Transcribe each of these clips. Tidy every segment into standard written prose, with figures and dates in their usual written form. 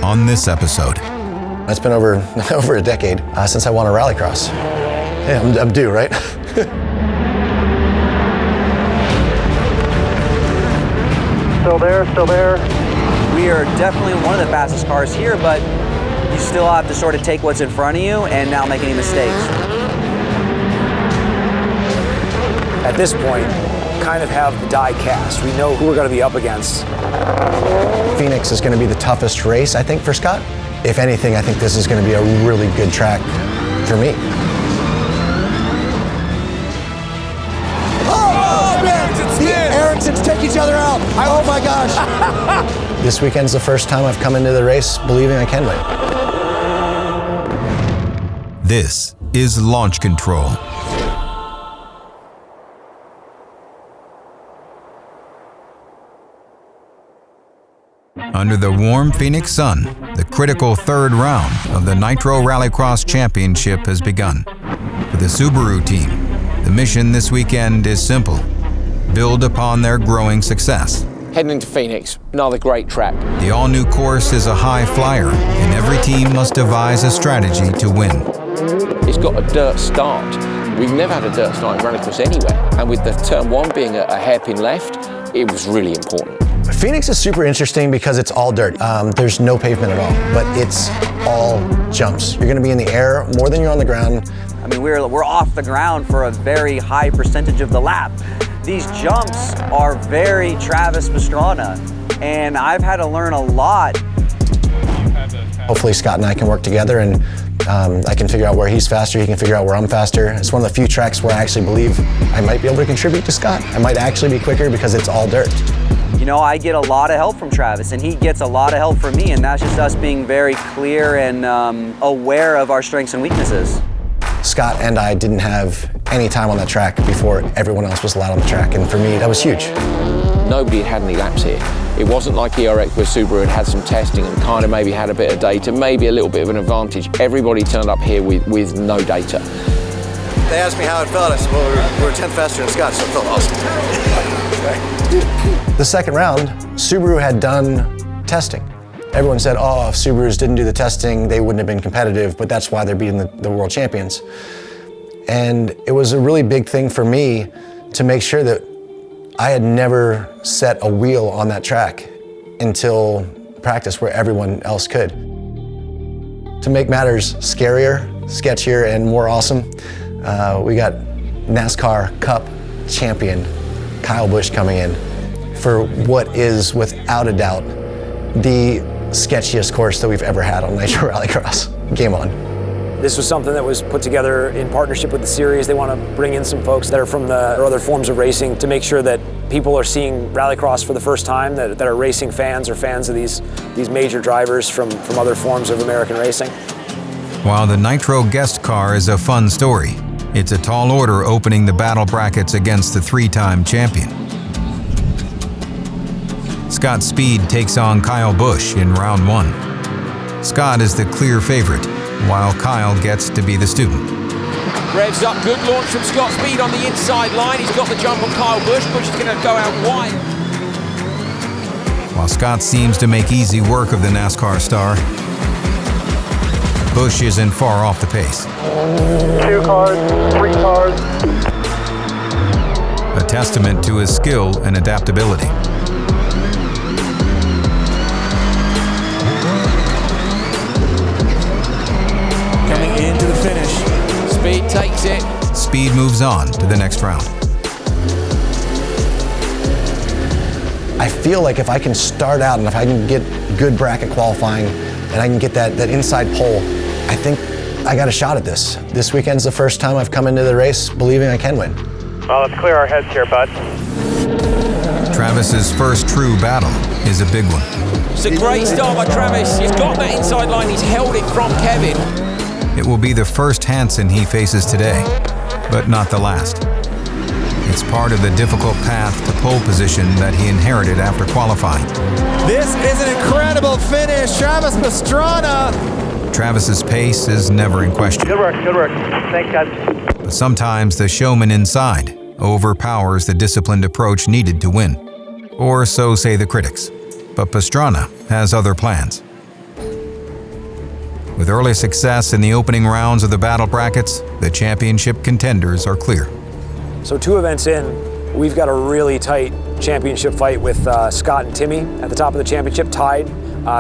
on this episode. It's been over a decade since I won a rallycross. Yeah, I'm due, right? Still there. We are definitely one of the fastest cars here, but you still have to sort of take what's in front of you and not make any mistakes. At this point, kind of have the die cast. We know who we're going to be up against. Phoenix is going to be the toughest race, I think, for Scott. If anything, I think this is going to be a really good track for me. Oh man! The Hansens take each other out. Oh my gosh! This weekend's the first time I've come into the race believing I can win. This is Launch Control. Under the warm Phoenix sun, the critical third round of the Nitro Rallycross Championship has begun. For the Subaru team, the mission this weekend is simple: build upon their growing success. Heading into Phoenix, another great track. The all-new course is a high flyer, and every team must devise a strategy to win. It's got a dirt start. We've never had a dirt start in rallycross anywhere, and with the turn one being a hairpin left, it was really important. Phoenix is super interesting because it's all dirt. There's no pavement at all, but it's all jumps. You're going to be in the air more than you're on the ground. I mean, we're off the ground for a very high percentage of the lap. These jumps are very Travis Pastrana, and I've had to learn a lot. Hopefully Scott and I can work together, and I can figure out where he's faster, he can figure out where I'm faster. It's one of the few tracks where I actually believe I might be able to contribute to Scott. I might actually be quicker because it's all dirt. You know, I get a lot of help from Travis, and he gets a lot of help from me, and that's just us being very clear and aware of our strengths and weaknesses. Scott and I didn't have any time on that track before everyone else was allowed on the track, and for me, that was huge. Nobody had any laps here. It wasn't like ERX where Subaru had some testing and kind of maybe had a bit of data, maybe a little bit of an advantage. Everybody turned up here with no data. They asked me how it felt. I said, well, we're 10th faster than Scott, so it felt awesome. The second round, Subaru had done testing. Everyone said, oh, if Subarus didn't do the testing, they wouldn't have been competitive, but that's why they're beating the world champions. And it was a really big thing for me to make sure that I had never set a wheel on that track until practice where everyone else could. To make matters scarier, sketchier, and more awesome, we got NASCAR Cup champion Kyle Busch coming in for what is, without a doubt, the sketchiest course that we've ever had on Nitro Rallycross. Game on. This was something that was put together in partnership with the series. They want to bring in some folks that are from the other forms of racing to make sure that people are seeing rallycross for the first time, that are racing fans or fans of these major drivers from other forms of American racing. While the Nitro guest car is a fun story, it's a tall order opening the battle brackets against the three-time champion. Scott Speed takes on Kyle Busch in round one. Scott is the clear favorite, while Kyle gets to be the student. Revs up, good launch from Scott Speed on the inside line. He's got the jump on Kyle Busch. Busch is going to go out wide. While Scott seems to make easy work of the NASCAR star, Busch isn't far off the pace. 2 cars, 3 cars. A testament to his skill and adaptability. Coming into the finish. Speed takes it. Speed moves on to the next round. I feel like if I can start out and if I can get good bracket qualifying and I can get that inside pole, I think I got a shot at this. This weekend's the first time I've come into the race believing I can win. Well, let's clear our heads here, bud. Travis's first true battle is a big one. It's a great start by Travis. He's got that inside line. He's held it from Kevin. It will be the first Hansen he faces today, but not the last. It's part of the difficult path to pole position that he inherited after qualifying. This is an incredible finish. Travis Pastrana. Travis's pace is never in question. Good work, good work. Thanks, guys. But sometimes the showman inside overpowers the disciplined approach needed to win. Or so say the critics. But Pastrana has other plans. With early success in the opening rounds of the battle brackets, the championship contenders are clear. So 2 events in, we've got a really tight championship fight with Scott and Timmy at the top of the championship, tied.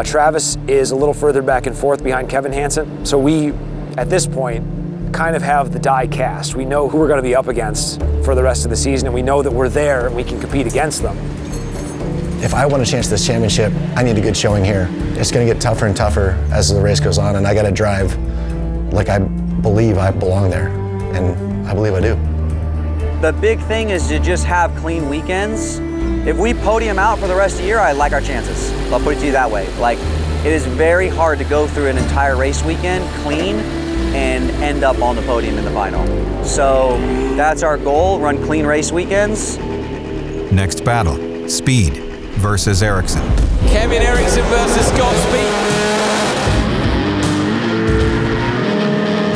Travis is a little further back and forth behind Kevin Hansen. So we, at this point, kind of have the die cast. We know who we're going to be up against for the rest of the season, and we know that we're there and we can compete against them. If I want a chance at this championship, I need a good showing here. It's going to get tougher and tougher as the race goes on, and I got to drive like I believe I belong there, and I believe I do. The big thing is to just have clean weekends. If we podium out for the rest of the year, I like our chances. I'll put it to you that way. Like, it is very hard to go through an entire race weekend clean and end up on the podium in the final. So that's our goal, run clean race weekends. Next battle, Speed versus Ericsson. Kevin Ericsson versus Scott Speed.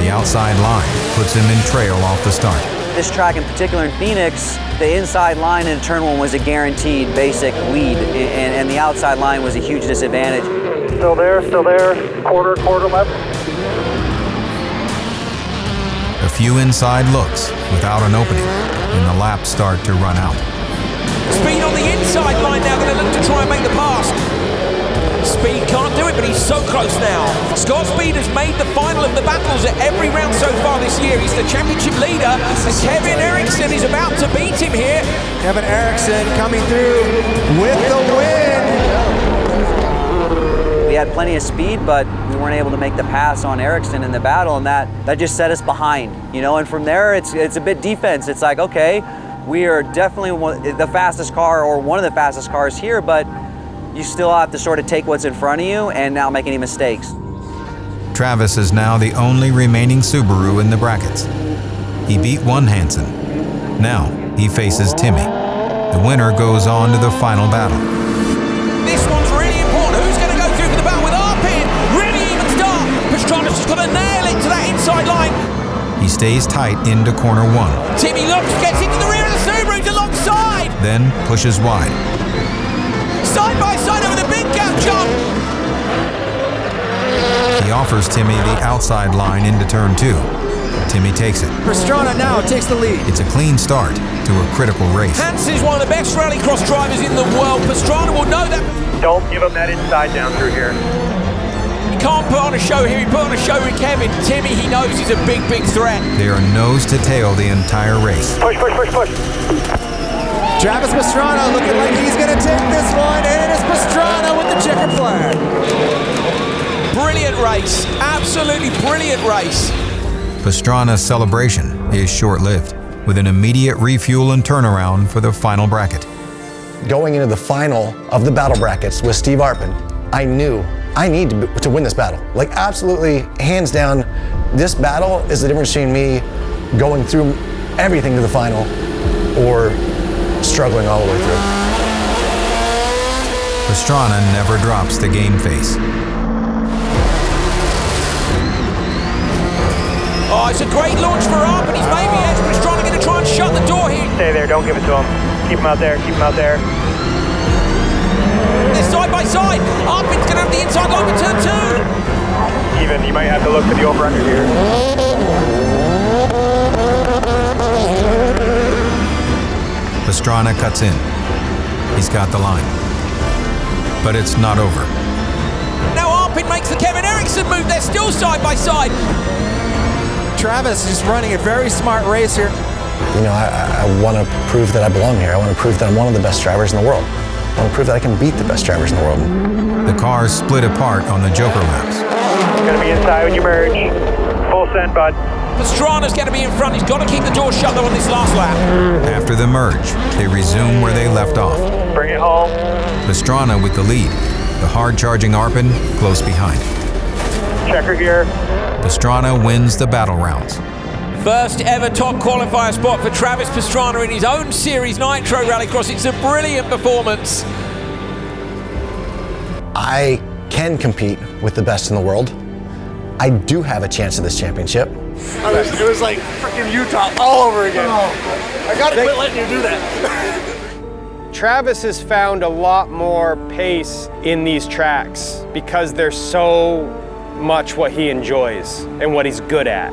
The outside line puts him in trail off the start. This track in particular in Phoenix, the inside line in turn 1 was a guaranteed basic lead, and the outside line was a huge disadvantage. Still there, quarter left. A few inside looks without an opening, and the laps start to run out. Speed on the inside line now, going to look to try and make the pass. Speed can't do it, but he's so close now. Scott Speed has made the final of the battles at every round so far this year. He's the championship leader, and Kevin Ericsson is about to beat him here. Kevin Ericsson coming through with the win. We had plenty of speed, but we weren't able to make the pass on Ericsson in the battle, and that just set us behind, you know. And from there, it's a bit defense. It's like, okay, we are definitely the fastest car or one of the fastest cars here, but you still have to sort of take what's in front of you and not make any mistakes. Travis is now the only remaining Subaru in the brackets. He beat one Hansen. Now he faces Timmy. The winner goes on to the final battle. This one's really important. Who's going to go through for the battle with Arpin? Really even start. Pastrana's just got to nail it to that inside line. He stays tight into corner 1. Timmy looks, gets into the rear of the Subaru alongside. Then pushes wide. Side by side over the big gap jump. He offers Timmy the outside line into turn 2. Timmy takes it. Pastrana now takes the lead. It's a clean start to a critical race. Hansens is one of the best rallycross drivers in the world. Pastrana will know that. Don't give him that inside down through here. He can't put on a show here. He put on a show with Kevin. Timmy, he knows he's a big, big threat. They are nose to tail the entire race. Push. Travis Pastrana looking like he's going to take this one, and it is Pastrana with the checkered flag. Brilliant race. Absolutely brilliant race. Pastrana's celebration is short-lived, with an immediate refuel and turnaround for the final bracket. Going into the final of the battle brackets with Steve Arpin, I knew I need to win this battle. Like, absolutely, hands down, this battle is the difference between me going through everything to the final or struggling all the way through. Pastrana never drops the game face. Oh, it's a great launch for Arpin. He's maybe edge. Pastrana going to try and shut the door here. Stay there, don't give it to him. Keep him out there. They're side by side. Arpin's going to have the inside line with turn 2. Even, you might have to look for the over-under here. Pastrana cuts in. He's got the line. But it's not over. Now Arpin makes the Kevin Ericsson move. They're still side by side. Travis is running a very smart race here. You know, I want to prove that I belong here. I want to prove that I'm one of the best drivers in the world. I want to prove that I can beat the best drivers in the world. The cars split apart on the Joker laps. Gonna be inside when you merge. Full send, bud. Pastrana's going to be in front. He's got to keep the door shut though on this last lap. After the merge, they resume where they left off. Bring it home. Pastrana with the lead. The hard-charging Arpin close behind. Checker here. Pastrana wins the battle rounds. First ever top qualifier spot for Travis Pastrana in his own series Nitro Rallycross. It's a brilliant performance. I can compete with the best in the world. I do have a chance at this championship. It was like freaking Utah all over again. I gotta quit letting you do that. Travis has found a lot more pace in these tracks because they're so much what he enjoys and what he's good at.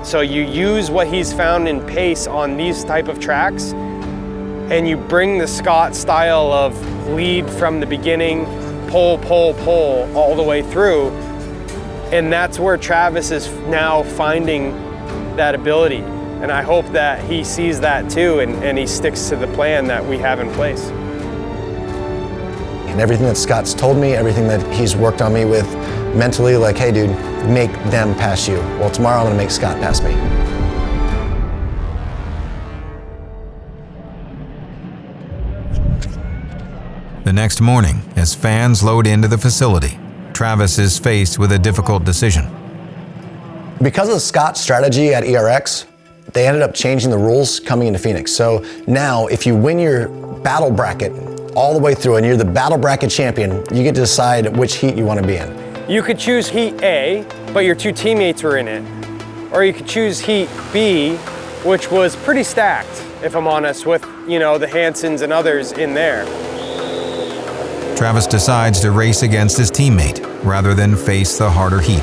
So you use what he's found in pace on these type of tracks, and you bring the Scott style of lead from the beginning, pull, pull, pull all the way through. And that's where Travis is now finding that ability. And I hope that he sees that too, and he sticks to the plan that we have in place. And everything that Scott's told me, everything that he's worked on me with mentally, like, hey dude, make them pass you. Well, tomorrow I'm gonna make Scott pass me. The next morning, as fans load into the facility, Travis is faced with a difficult decision. Because of Scott's strategy at ERX, they ended up changing the rules coming into Phoenix. So now, if you win your battle bracket all the way through and you're the battle bracket champion, you get to decide which heat you want to be in. You could choose heat A, but your two teammates were in it. Or you could choose heat B, which was pretty stacked, if I'm honest, with, you know, the Hansens and others in there. Travis decides to race against his teammate rather than face the harder heat.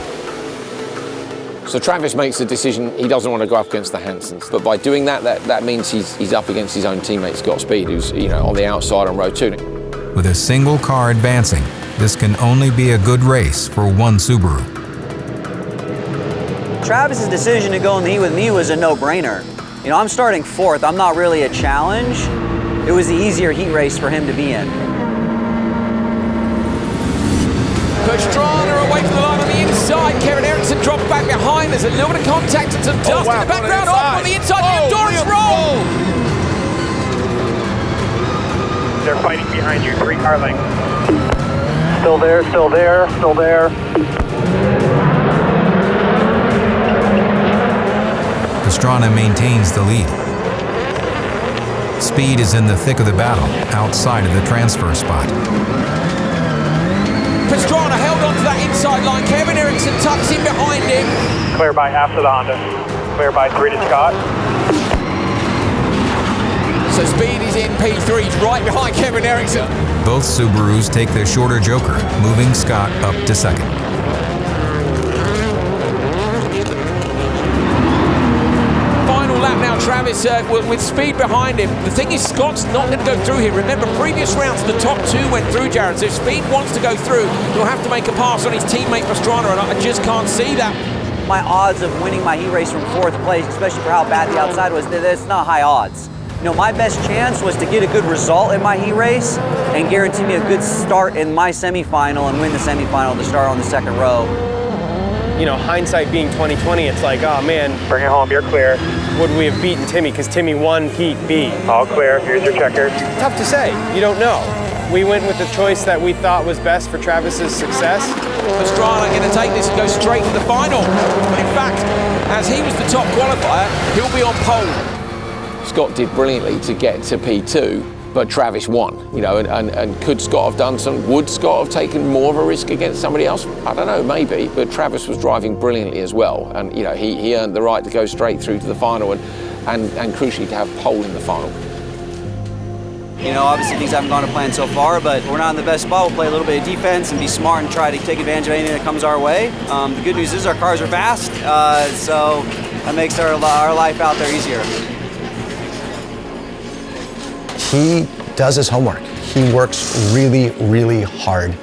So Travis makes the decision he doesn't want to go up against the Hansens, but by doing that, that means he's up against his own teammate Scott Speed, who's, you know, on the outside on row 2. With a single car advancing, this can only be a good race for one Subaru. Travis's decision to go in the heat with me was a no-brainer. You know, I'm starting 4th. I'm not really a challenge. It was the easier heat race for him to be in. Pastrana away from the line on the inside. Kevin Eriksson dropped back behind. There's a little bit of contact and some dust in the background. Off on the inside, the endurance roll! They're fighting behind you, 3 car lengths. Still there, still there, still there. Pastrana maintains the lead. Speed is in the thick of the battle, outside of the transfer spot. Pastrana held on to that inside line. Kevin Eriksson tucks in behind him. Clear by half to the Honda. Clear by 3 to Scott. So Speed is in P3, he's right behind Kevin Eriksson. Both Subarus take the shorter joker, moving Scott up to 2nd. Final lap now, Travis with Speed behind him. The thing is, Scott's not going to go through here. Remember, previous rounds, the top 2 went through, Jared. So if Speed wants to go through, he'll have to make a pass on his teammate Pastrana, and I just can't see that. My odds of winning my heat race from 4th place, especially for how bad the outside was, it's not high odds. You know, my best chance was to get a good result in my heat race and guarantee me a good start in my semifinal and win the semifinal to start on the 2nd row. You know, hindsight being 20/20, it's like, oh man, Bring it home, you're clear. would we have beaten Timmy? Because Timmy won heat B. All clear, here's your checker. Tough to say, you don't know. We went with the choice that we thought was best for Travis's success. Pastrana going to take this and go straight to the final. But in fact, as he was the top qualifier, he'll be on pole. Scott did brilliantly to get to P2, but Travis won, you know, and could Scott have done some, would Scott have taken more of a risk against somebody else? I don't know, maybe, but Travis was driving brilliantly as well, and, you know, he earned the right to go straight through to the final and crucially to have pole in the final. You know, obviously things haven't gone to plan so far, but we're not in the best spot. We'll play a little bit of defense and be smart and try to take advantage of anything that comes our way. The good news is our cars are fast, so that makes our life out there easier. He does his homework. He works really, really hard.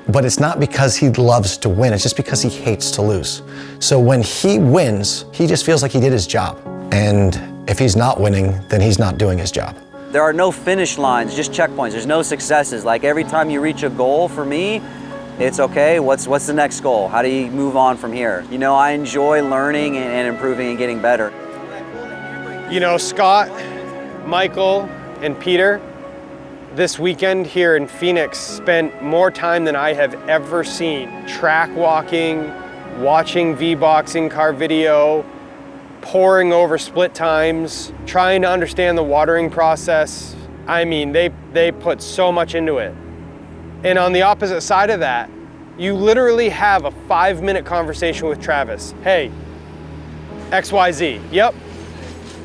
But it's not because he loves to win, it's just because he hates to lose. So when he wins, he just feels like he did his job. And if he's not winning, then he's not doing his job. There are no finish lines, just checkpoints. There's no successes. Like every time you reach a goal for me, it's okay, what's the next goal? How do you move on from here? You know, I enjoy learning and improving and getting better. You know, Scott, Michael, and Peter, this weekend here in Phoenix, spent more time than I have ever seen track walking, watching V-boxing car video, poring over split times, trying to understand the watering process. I mean, they put so much into it. And on the opposite side of that, you literally have a 5-minute conversation with Travis. Hey, XYZ, yep.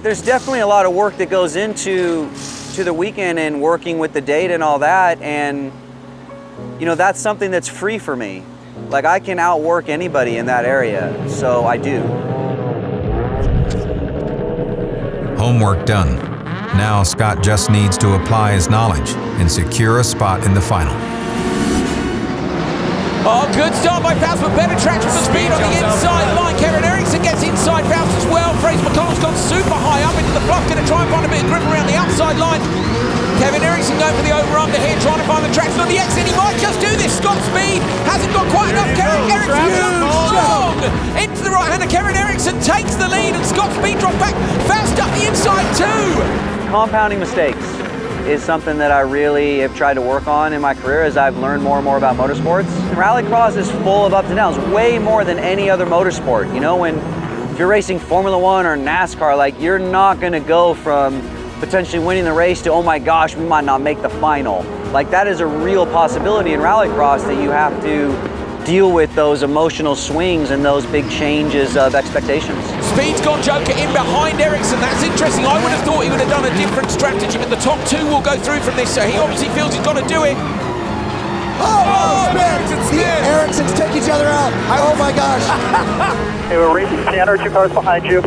There's definitely a lot of work that goes into the weekend and working with the data and all that, and you know, that's something that's free for me. Like, I can outwork anybody in that area, so I do. Homework done. Now Scott just needs to apply his knowledge and secure a spot in the final. Oh, good start by Faust, but better traction for Speed on the inside line. Kevin Eriksson gets inside Faust as well. Fraser McConnell's gone super high up into the bluff, going to try and find a bit of grip around the outside line. Kevin Eriksson going for the over-under here, trying to find the traction on the exit. He might just do this. Scott Speed hasn't got quite enough. Kevin Eriksson strong into the right hander. Kevin Eriksson takes the lead, and Scott Speed drops back. Faust up the inside too. Compounding mistakes is something that I really have tried to work on in my career as I've learned more and more about motorsports. Rallycross is full of ups and downs, way more than any other motorsport. You know, if you're racing Formula One or NASCAR, like, you're not gonna go from potentially winning the race to, oh my gosh, we might not make the final. Like, that is a real possibility in Rallycross, that you have to deal with those emotional swings and those big changes of expectations. Speed's got Joker in behind Eriksson. That's interesting. I would have thought he would have done a different strategy, but the top two will go through from this, so he obviously feels he's got to do it. Oh man, the Erikssons take each other out. Oh my gosh. Okay, we're racing Sienna, 2 cars behind you.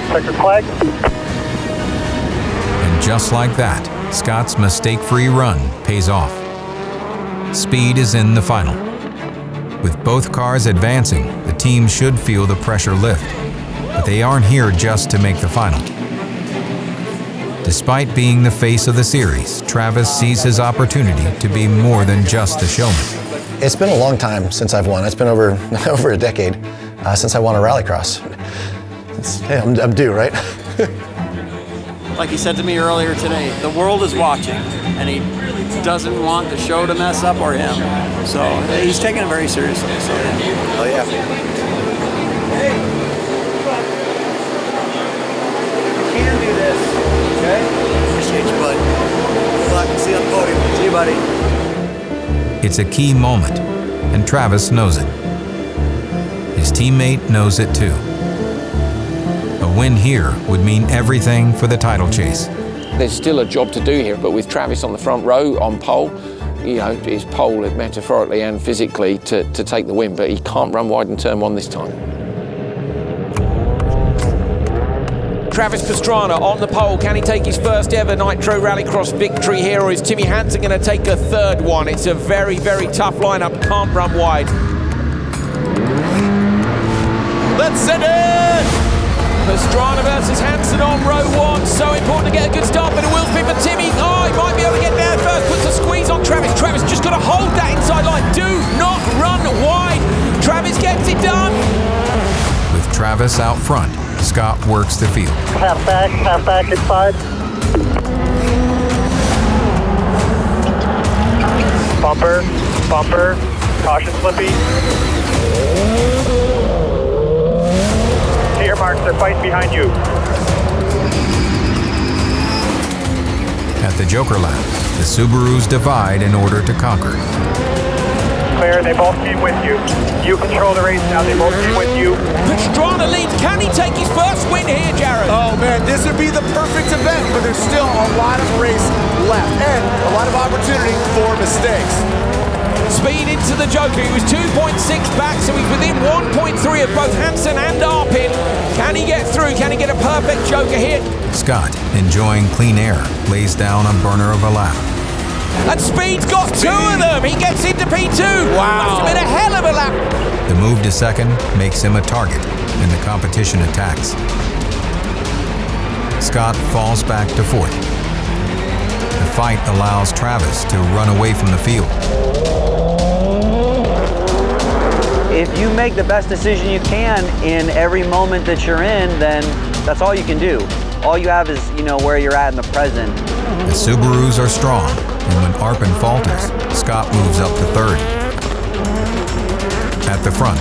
Checkered flag. And just like that, Scott's mistake-free run pays off. Speed is in the final. With both cars advancing, the team should feel the pressure lift, but they aren't here just to make the final. Despite being the face of the series, Travis sees his opportunity to be more than just a showman. It's been a long time since I've won. It's been over a decade since I won a Rallycross. Hey, I'm due, right? Like he said to me earlier today, the world is watching, and he doesn't want the show to mess up or him. So he's taking it very seriously. So, yeah. Oh yeah. Hey, you can do this, okay? Appreciate you, bud. Good luck. See you on the podium. See you, buddy. It's a key moment, and Travis knows it. His teammate knows it too. A win here would mean everything for the title chase. There's still a job to do here, but with Travis on the front row, on pole, you know, it's pole metaphorically and physically to take the win, but he can't run wide in turn one this time. Travis Pastrana on the pole. Can he take his first ever Nitro Rallycross victory here, or is Timmy Hansen going to take a third one? It's a very, very tough lineup. Can't run wide. Let's send it! Pastrana versus Hansen on row one. So important to get a good start, but a wheel spin for Timmy. Oh, he might be able to get there first. Puts a squeeze on Travis. Travis just got to hold that inside line. Do not run wide. Travis gets it done. With Travis out front, Scott works the field. Half back inside. Bumper, caution slippy. To your marks, they're fighting behind you. At the Joker lap, the Subarus divide in order to conquer. Clear, they both came with you. You control the race now, they both came with you. Pastrana leads. Can he take his first win here, Jared? Oh man, this would be the perfect event, but there's still a lot of race left and a lot of opportunity for mistakes. Speed into the Joker. He was 2.6 back, so he's within 1.3 of both Hansen and Arpin. Can he get through? Can he get a perfect Joker hit? Scott, enjoying clean air, lays down a burner of a lap. And Speed's got two of them. He gets into P2. Wow. Must have been a hell of a lap. The move to second makes him a target, and the competition attacks. Scott falls back to fourth. The fight allows Travis to run away from the field. If you make the best decision you can in every moment that you're in, then that's all you can do. All you have is, you know, where you're at in the present. The Subarus are strong, and when Arpin falters, Scott moves up to third. At the front,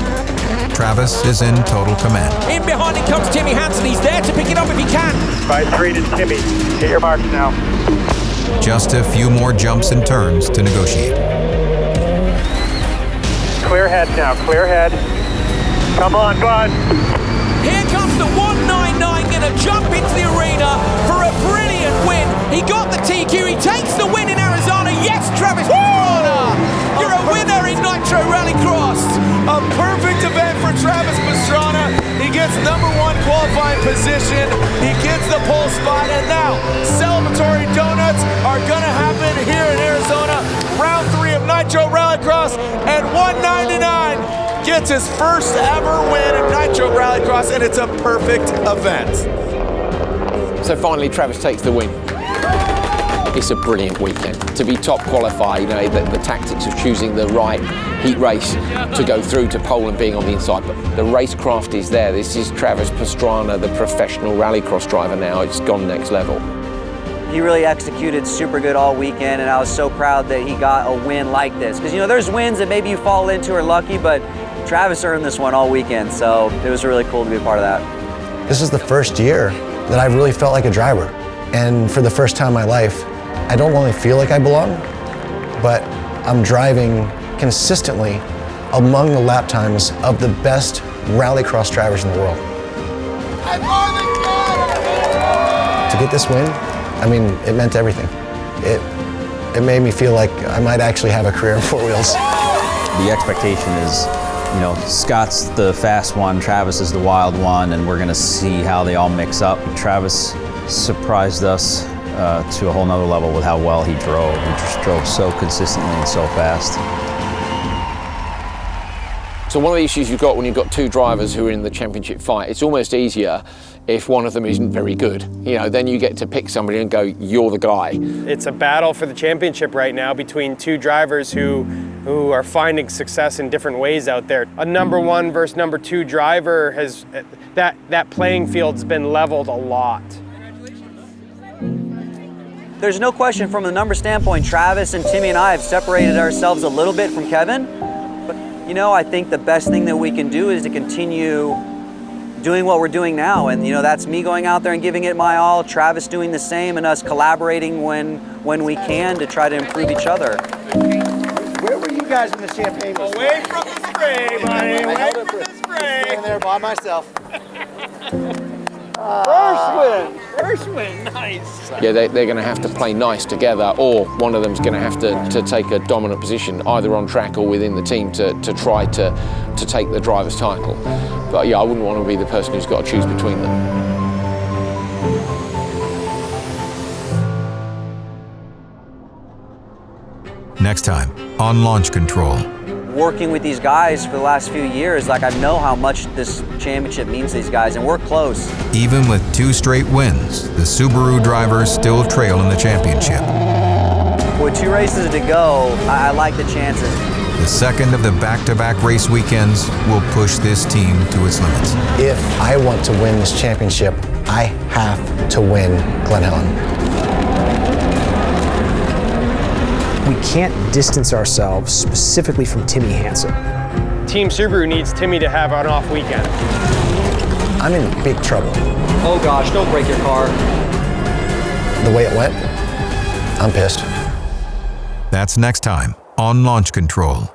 Travis is in total command. In behind him comes Timmy Hansen. He's there to pick it up if he can. 5-3 to Timmy. Hit your marks now. Just a few more jumps and turns to negotiate. Clear head now, clear head. Come on, bud. Here comes the 199, gonna jump into the arena for a brilliant win. He got the TQ, he takes the win in Arizona. Yes, Travis Pastrana. position. He gets the pole spot, and now celebratory donuts are going to happen here in Arizona. Round 3 of Nitro Rallycross, and 199 gets his first ever win in Nitro Rallycross, and it's a perfect event. So finally, Travis takes the win. It's a brilliant weekend. To be top qualifier, you know, the tactics of choosing the right heat race to go through to pole and being on the inside, but the racecraft is there. This is Travis Pastrana, the professional rallycross driver now. It's gone next level. He really executed super good all weekend, and I was so proud that he got a win like this. Because, you know, there's wins that maybe you fall into or lucky, but Travis earned this one all weekend, so it was really cool to be a part of that. This is the first year that I've really felt like a driver. And for the first time in my life, I don't only feel like I belong, but I'm driving consistently among the lap times of the best rallycross drivers in the world. To get this win, I mean, it meant everything. It made me feel like I might actually have a career in 4 wheels. The expectation is, you know, Scott's the fast one, Travis is the wild one, and we're gonna see how they all mix up. Travis surprised us to a whole nother level with how well he drove. He just drove so consistently and so fast. So one of the issues you've got when you've got two drivers who are in the championship fight, it's almost easier if one of them isn't very good. You know, then you get to pick somebody and go, you're the guy. It's a battle for the championship right now between two drivers who are finding success in different ways out there. A number 1 versus number 2 driver has, that playing field's been leveled a lot. There's no question from the number standpoint, Travis and Timmy and I have separated ourselves a little bit from Kevin. But, you know, I think the best thing that we can do is to continue doing what we're doing now. And, you know, that's me going out there and giving it my all, Travis doing the same, and us collaborating when we can to try to improve each other. Where were you guys when the champagne was Away from the spray, buddy. Away from the spray. standing there by myself? First win, nice. Yeah, they're going to have to play nice together, or one of them's going to have to take a dominant position, either on track or within the team, to try to take the driver's title. But yeah, I wouldn't want to be the person who's got to choose between them. Next time on Launch Control. Working with these guys for the last few years, like, I know how much this championship means to these guys, and we're close. Even with 2 straight wins, the Subaru drivers still trail in the championship. With 2 races to go, I like the chances. The second of the back-to-back race weekends will push this team to its limits. If I want to win this championship, I have to win Glen Helen. We can't distance ourselves specifically from Timmy Hansen. Team Subaru needs Timmy to have an off weekend. I'm in big trouble. Oh gosh, don't break your car. The way it went, I'm pissed. That's next time on Launch Control.